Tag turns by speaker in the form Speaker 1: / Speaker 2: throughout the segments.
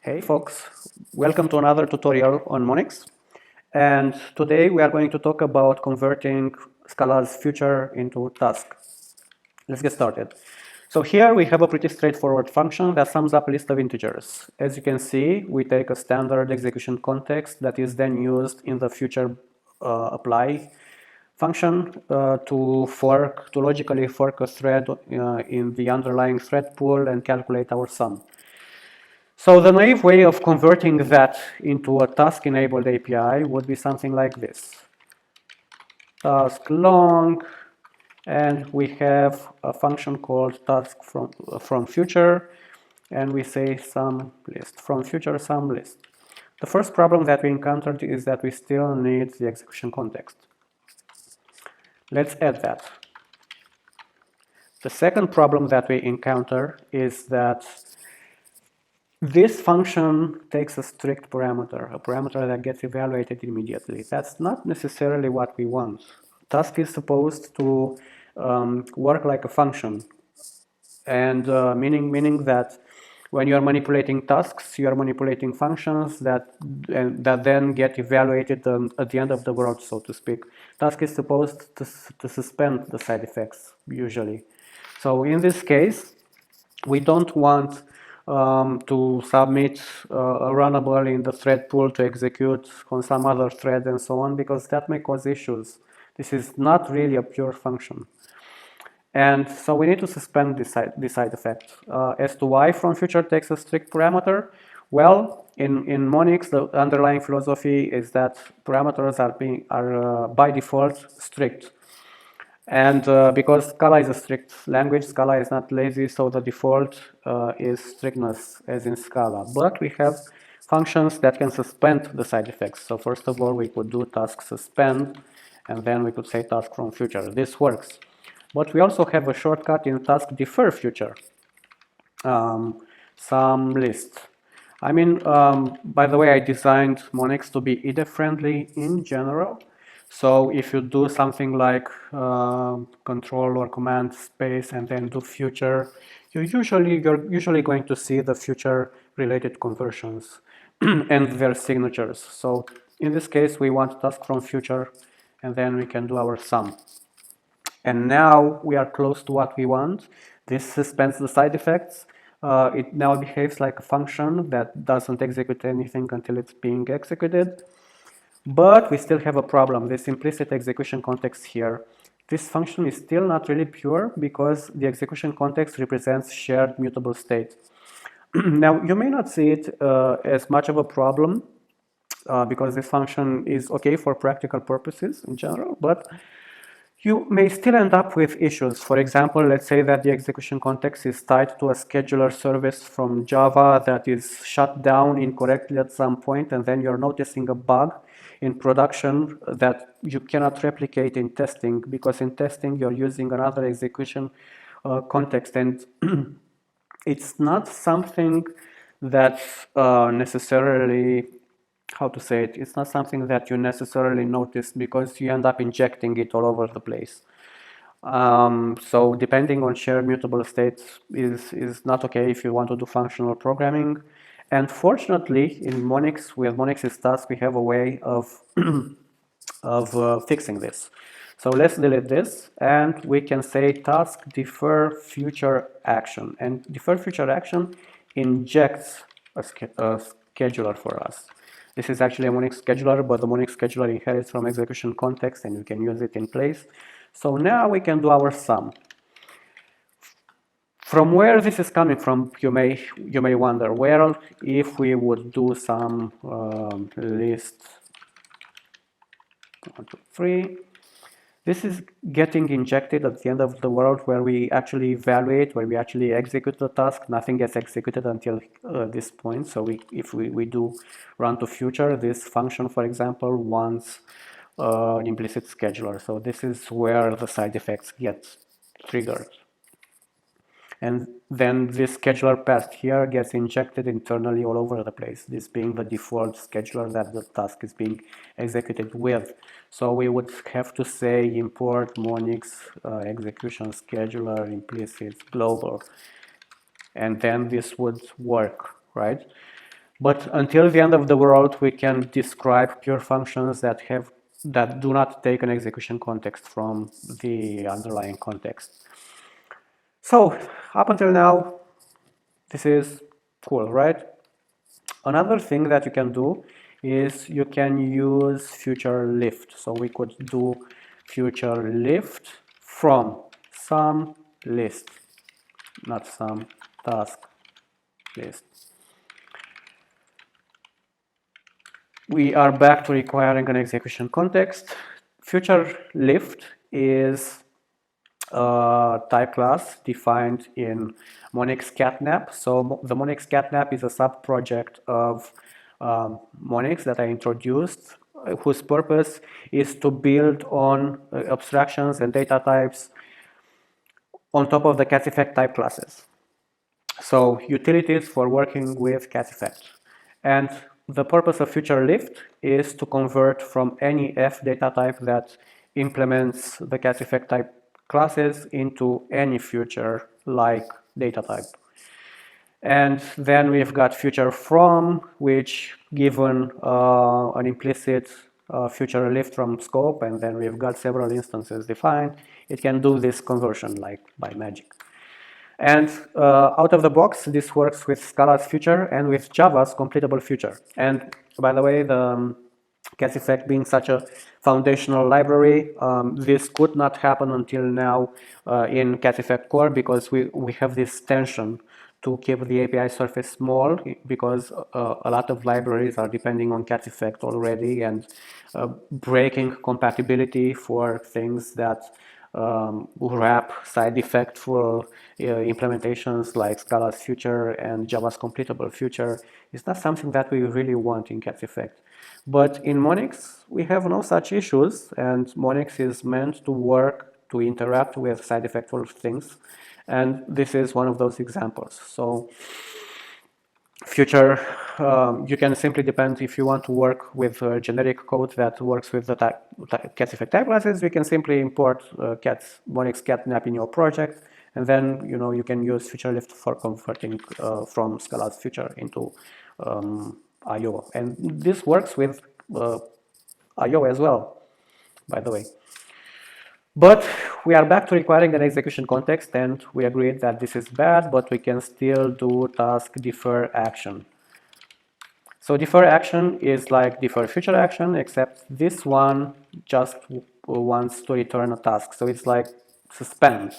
Speaker 1: Hey folks, welcome to another tutorial on Monix. And today we are going to talk about converting Scala's future into task. Let's get started. So here we have a pretty straightforward function that sums up a list of integers. As you can see, we take a standard execution context that is then used in the future apply function to logically fork a thread in the underlying thread pool and calculate our sum. So the naive way of converting that into a task-enabled API would be something like this. Task long, and we have a function called task from future, and we say sum list, from future sum list. The first problem that we encountered is that we still need the execution context. Let's add that. The second problem that we encounter is that this function takes a strict parameter, a parameter that gets evaluated immediately. That's not necessarily what we want. Task is supposed to work like a function, and meaning that when you are manipulating tasks, you are manipulating functions that then get evaluated at the end of the world, so to speak. Task is supposed to suspend the side effects usually. So in this case, we don't want to submit a runnable in the thread pool to execute on some other thread and so on, because that may cause issues. This is not really a pure function. And so we need to suspend this side effect. As to why from future takes a strict parameter, well, in Monix, the underlying philosophy is that parameters are by default strict. And because Scala is a strict language, Scala is not lazy, so the default is strictness, as in Scala. But we have functions that can suspend the side effects. So first of all, we could do task suspend, and then we could say task from future. This works. But we also have a shortcut in task defer future, sum list. I mean, by the way, I designed Monix to be IDE friendly in general. So if you do something like control or command space and then do future, you're usually going to see the future related conversions and their signatures. So in this case, we want task from future, and then we can do our sum. And now we are close to what we want. This suspends the side effects. It now behaves like a function that doesn't execute anything until it's being executed. But we still have a problem, this implicit execution context here. This function is still not really pure because the execution context represents shared mutable state. Now, you may not see it as much of a problem because this function is okay for practical purposes in general, but you may still end up with issues. For example, let's say that the execution context is tied to a scheduler service from Java that is shut down incorrectly at some point, and then you're noticing a bug in production that you cannot replicate in testing, because in testing you're using another execution context, and it's not something that necessarily, how to say it, it's not something that you necessarily notice because you end up injecting it all over the place. So depending on shared mutable states is not okay if you want to do functional programming. And fortunately, in Monix, with Monix's task, we have a way of fixing this. So let's delete this, and we can say task defer future action. And defer future action injects a scheduler for us. This is actually a Monix scheduler, but the Monix scheduler inherits from execution context, and you can use it in place. So now we can do our sum. From where this is coming from, you may wonder. Well, if we would do some list 1, 2, 3, this is getting injected at the end of the world where we actually evaluate, where we actually execute the task. Nothing gets executed until this point. So if we do run to future, this function, for example, wants an implicit scheduler. So this is where the side effects get triggered. And then this scheduler path here gets injected internally all over the place, this being the default scheduler that the task is being executed with. So we would have to say import Monix execution scheduler implicit global, and then this would work, right? But until the end of the world, we can describe pure functions that do not take an execution context from the underlying context. So up until now, this is cool, right? Another thing that you can do is you can use future lift. So we could do future lift from some list, not some task list. We are back to requiring an execution context. Future lift is a type class defined in Monix catnap. So the Monix catnap is a sub-project of Monix that I introduced, whose purpose is to build on abstractions and data types on top of the cat effect type classes. So utilities for working with cat effect. And the purpose of future lift is to convert from any F data type that implements the cat effect type classes into any future like data type. And then we've got future from, which given an implicit future lift from scope, and then we've got several instances defined, it can do this conversion like by magic. And out of the box, this works with Scala's future and with Java's completable future. And by the way, the Cats effect being such a foundational library, this could not happen until now in Cats effect core because we have this tension to keep the API surface small because a lot of libraries are depending on Cats effect already and breaking compatibility for things that wrap side effect for implementations like Scala's future and Java's completable future is not something that we really want in Cats effect. But in Monix, we have no such issues, and Monix is meant to work to interact with side effectful things, and this is one of those examples. So future, you can simply depend if you want to work with generic code that works with the cats effect type classes, you can simply import Monix catnap in your project, and then you can use future lift for converting from Scala's future into IO. And this works with IO as well, by the way. But we are back to requiring an execution context, and we agreed that this is bad, but we can still do task defer action. So defer action is like defer future action, except this one just wants to return a task. So it's like suspend,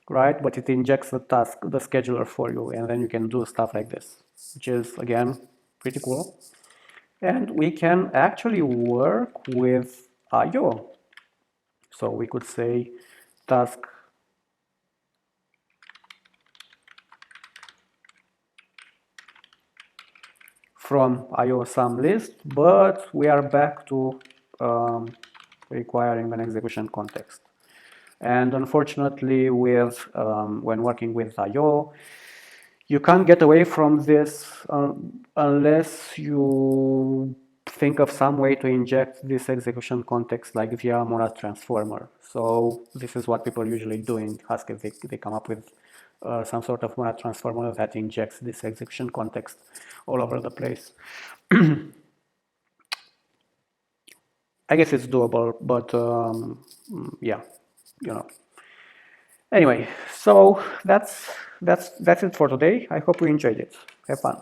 Speaker 1: right? But it injects the task, the scheduler for you, and then you can do stuff like this, which is, again, pretty cool. And we can actually work with IO. So we could say task from IO sum list, but we are back to requiring an execution context. And unfortunately, when working with IO, you can't get away from this unless you think of some way to inject this execution context like via monad transformer. So this is what people usually do in Haskell. They come up with some sort of monad transformer that injects this execution context all over the place. I guess it's doable, but yeah, Anyway, so that's it for today. I hope you enjoyed it. Have fun.